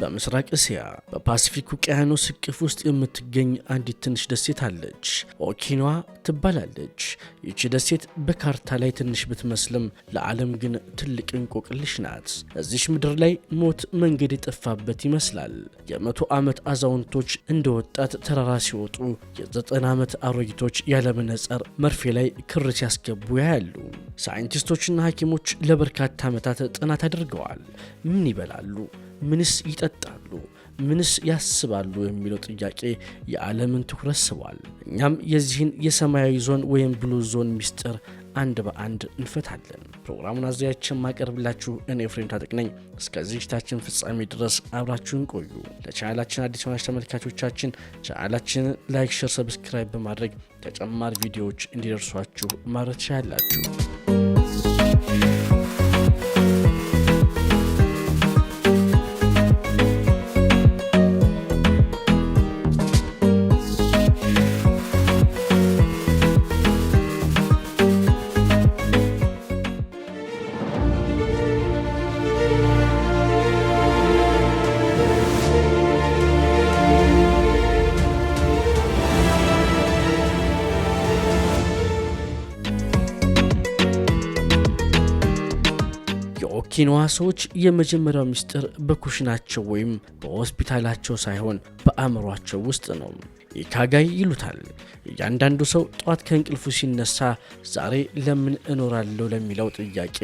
በምስራቅ እስያ በፓሲፊክ ውቅያኖስ እቅፍ ውስጥ የምትገኝ አንዲት ትንሽ ደሴት አለች። ኦኪናዋ ትባላለች። ይቺ ደሴት በካርታ ላይ ትንሽ ብትመስልም ለዓለም ግን ትልቅ እንቆቅልሽ ናት። እዚሽ ምድር ላይ ሞት መንገድ የጠፋበት ይመስላል። የ100 ዓመት አዛውንቶች እንደ ወጣት ተራራ ሲወጡ፣ የ90 ዓመት አሮጊቶች ያለ መነጽር መርፌ ላይ ክር ሲያስገቡ ያያሉ። ሳይንቲስቶችና ሐኪሞች ለበርካታ ዓመታት ጥናት አድርገዋል። ምን ይበላሉ? ምንስ ይጠጣሉ? ምንስ ያስባሉ? የሚለው ጥያቄ የዓለምን ትኩረት ስቧል። እኛም የዚህን የሰማያዊ ዞን ወይም ብሉ ዞን ሚስጥር አንድ በአንድ እንፈታለን። ፕሮግራሙን አዘጋጅቼ ማቀርብላችሁ እኔ ኤፍሬም ታጠቅ ነኝ። እስከ ዝግጅታችን ፍጻሜ ድረስ አብራችሁን ቆዩ። ለቻናላችን አዲስ የሆናችሁ ተመልካቾቻችን ቻናላችንን ላይክ፣ ሼር፣ ሰብስክራይብ በማድረግ ተጨማሪ ቪዲዮዎች እንዲደርሷችሁ ማድረግ ትችላላችሁ። ኦኪናዋ ሰዎች የመጀመሪያው ሚስጥር በኩሽናቸው ወይም በሆስፒታላቸው ሳይሆን በአእምሯቸው ውስጥ ነው። ኢካጋይ ይሉታል። እያንዳንዱ ሰው ጠዋት ከእንቅልፉ ሲነሳ ዛሬ ለምን እኖራለሁ ለሚለው ጥያቄ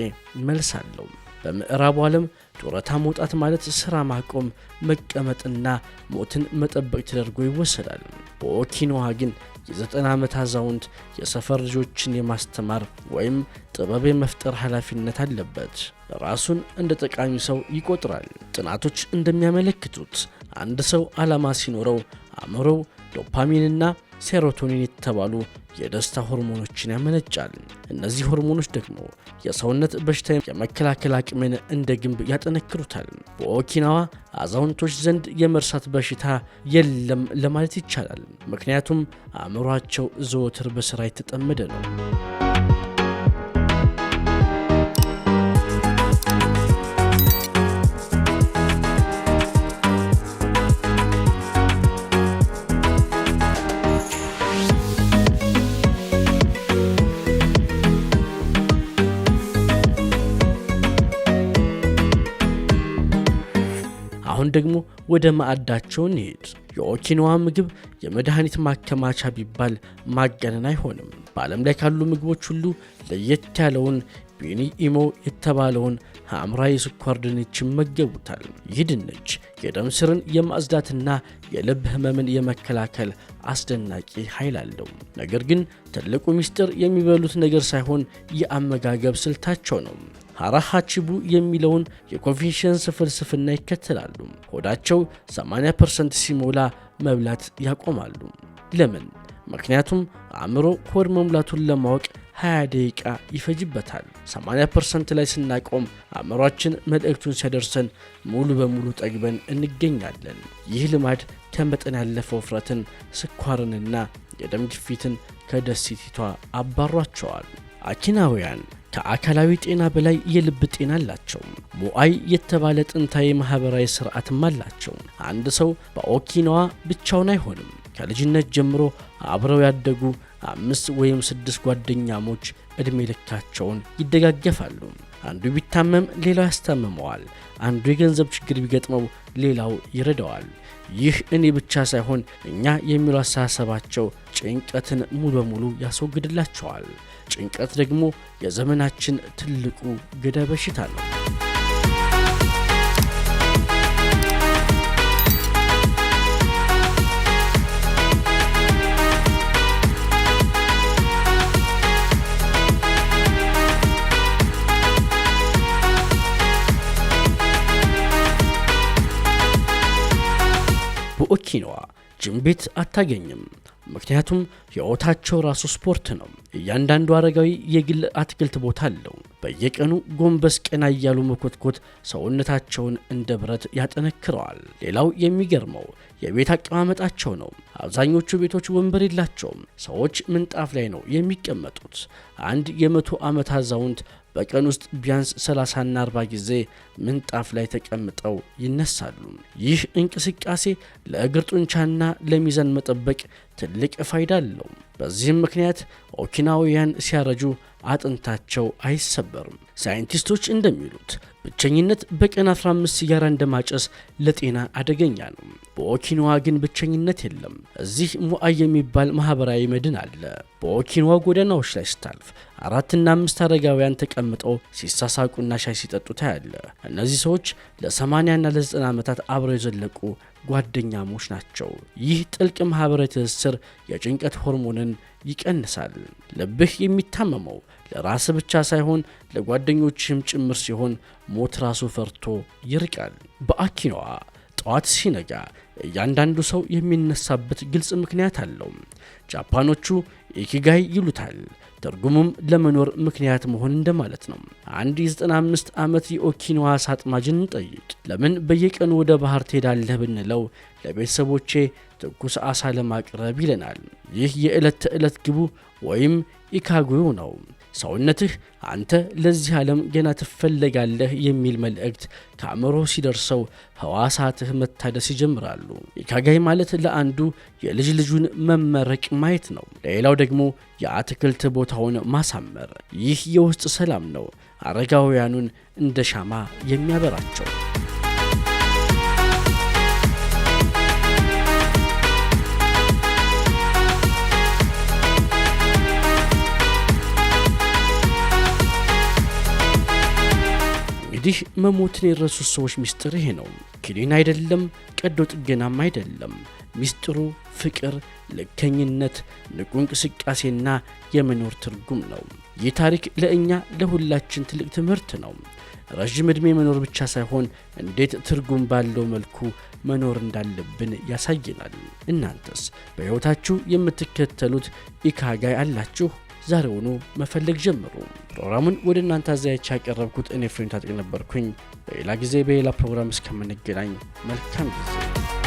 መልስ አለው። በምዕራቡ ዓለም ጡረታ መውጣት ማለት ስራ ማቆም፣ መቀመጥና ሞትን መጠበቅ ተደርጎ ይወሰዳል። በኦኪናዋ ግን የ90 ዓመት አዛውንት የሰፈር ልጆችን የማስተማር ወይም ጥበብ የመፍጠር ኃላፊነት አለበት። ራሱን እንደ ጠቃሚ ሰው ይቆጥራል። ጥናቶች እንደሚያመለክቱት አንድ ሰው ዓላማ ሲኖረው አእምሮው ዶፓሚንና ሴሮቶኒን የተባሉ የደስታ ሆርሞኖችን ያመነጫል። እነዚህ ሆርሞኖች ደግሞ የሰውነት በሽታ የመከላከል አቅምን እንደ ግንብ ያጠነክሩታል። በኦኪናዋ አዛውንቶች ዘንድ የመርሳት በሽታ የለም ለማለት ይቻላል። ምክንያቱም አእምሯቸው ዘወትር በስራ የተጠመደ ነው። አሁን ደግሞ ወደ ማዕዳቸው እንሂድ። የኦኪናዋ ምግብ የመድኃኒት ማከማቻ ቢባል ማጋነን አይሆንም። በዓለም ላይ ካሉ ምግቦች ሁሉ ለየት ያለውን ቤኒ ኢሞ የተባለውን ሐምራዊ ስኳር ድንች ይመገቡታል። ይህ ድንች የደም ስርን የማጽዳትና የልብ ህመምን የመከላከል አስደናቂ ኃይል አለው። ነገር ግን ትልቁ ሚስጥር የሚበሉት ነገር ሳይሆን የአመጋገብ ስልታቸው ነው። ሃራሃቺቡ የሚለውን የኮንፊሽንስ ፍልስፍና ይከተላሉ። ሆዳቸው 80% ሲሞላ መብላት ያቆማሉ። ለምን? ምክንያቱም አእምሮ ሆድ መሙላቱን ለማወቅ 20 ደቂቃ ይፈጅበታል። 80% ላይ ስናቆም አእምሯችን መልእክቱን ሲያደርሰን ሙሉ በሙሉ ጠግበን እንገኛለን። ይህ ልማድ ከመጠን ያለፈ ውፍረትን፣ ስኳርንና የደም ግፊትን ከደሴቲቷ አባሯቸዋል። ኦኪናውያን ከአካላዊ ጤና በላይ የልብ ጤና አላቸው። ሞአይ የተባለ ጥንታዊ ማህበራዊ ስርዓትም አላቸው። አንድ ሰው በኦኪናዋ ብቻውን አይሆንም። ከልጅነት ጀምሮ አብረው ያደጉ 5 ወይም 6 ጓደኛሞች እድሜ ልካቸውን ይደጋገፋሉ። አንዱ ቢታመም ሌላው ያስታምመዋል። አንዱ የገንዘብ ችግር ቢገጥመው ሌላው ይረዳዋል። ይህ እኔ ብቻ ሳይሆን እኛ የሚለው አስተሳሰባቸው ጭንቀትን ሙሉ በሙሉ ያስወግድላቸዋል። ጭንቀት ደግሞ የዘመናችን ትልቁ ገዳይ በሽታ ነው። በኦኪናዋ ጅም ቤት አታገኝም። ምክንያቱም ሕይወታቸው ራሱ ስፖርት ነው። እያንዳንዱ አረጋዊ የግል አትክልት ቦታ አለው። በየቀኑ ጎንበስ ቀና እያሉ መኮትኮት ሰውነታቸውን እንደ ብረት ያጠነክረዋል። ሌላው የሚገርመው የቤት አቀማመጣቸው ነው። አብዛኞቹ ቤቶች ወንበር የላቸውም። ሰዎች ምንጣፍ ላይ ነው የሚቀመጡት። አንድ የ100 ዓመት አዛውንት በቀን ውስጥ ቢያንስ 30ና 40 ጊዜ ምንጣፍ ላይ ተቀምጠው ይነሳሉ። ይህ እንቅስቃሴ ለእግር ጡንቻና ለሚዛን መጠበቅ ትልቅ ፋይዳ አለው። በዚህም ምክንያት ኦኪናውያን ሲያረጁ አጥንታቸው አይሰበርም። ሳይንቲስቶች እንደሚሉት ብቸኝነት በቀን 15 ሲጋራ እንደማጨስ ለጤና አደገኛ ነው። በኦኪናዋ ግን ብቸኝነት የለም። እዚህ ሞአይ የሚባል ማህበራዊ መድን አለ። በኦኪናዋ ጎዳናዎች ላይ ስታልፍ 4 እና 5 አረጋውያን ተቀምጠው ሲሳሳቁና ሻይ ሲጠጡ ታያለ። እነዚህ ሰዎች ለ80 እና ለ90 ዓመታት አብረው የዘለቁ ጓደኛሞች ናቸው። ይህ ጥልቅ ማህበራዊ ትስስር የጭንቀት ሆርሞንን ይቀንሳል። ልብህ የሚታመመው ለራስ ብቻ ሳይሆን ለጓደኞችህም ጭምር ሲሆን ሞት ራሱ ፈርቶ ይርቃል። በኦኪናዋ ጠዋት ሲነጋ እያንዳንዱ ሰው የሚነሳበት ግልጽ ምክንያት አለው። ጃፓኖቹ ኢኪጋይ ይሉታል። ትርጉሙም ለመኖር ምክንያት መሆን እንደማለት ነው። አንድ የ95 ዓመት የኦኪናዋ አሳ አጥማጅን እንጠይቅ። ለምን በየቀኑ ወደ ባህር ትሄዳለህ ብንለው ለቤተሰቦቼ ትኩስ አሳ ለማቅረብ ይለናል። ይህ የዕለት ተዕለት ግቡ ወይም ኢካጎዩ ነው። ሰውነትህ አንተ ለዚህ ዓለም ገና ትፈለጋለህ የሚል መልእክት ከአእምሮ ሲደርሰው ሕዋሳትህ መታደስ ይጀምራሉ። ኢካጋይ ማለት ለአንዱ የልጅ ልጁን መመረቅ ማየት ነው፣ ለሌላው ደግሞ የአትክልት ቦታውን ማሳመር። ይህ የውስጥ ሰላም ነው አረጋውያኑን እንደ ሻማ የሚያበራቸው። እንግዲህ መሞትን የረሱት ሰዎች ሚስጥር ይሄ ነው። ክኒን አይደለም፣ ቀዶ ጥገናም አይደለም። ሚስጥሩ ፍቅር፣ ልከኝነት፣ ንቁ እንቅስቃሴና የመኖር ትርጉም ነው። ይህ ታሪክ ለእኛ ለሁላችን ትልቅ ትምህርት ነው። ረዥም ዕድሜ መኖር ብቻ ሳይሆን እንዴት ትርጉም ባለው መልኩ መኖር እንዳለብን ያሳየናል። እናንተስ በሕይወታችሁ የምትከተሉት ኢካጋይ አላችሁ? ዛሬውኑ መፈለግ ጀምሩ። ፕሮግራሙን ወደ እናንተ አዘጋጅቼ ያቀረብኩት እኔ ፍሬም ታጥቅ ነበርኩኝ። በሌላ ጊዜ በሌላ ፕሮግራም እስከምንገናኝ መልካም ጊዜ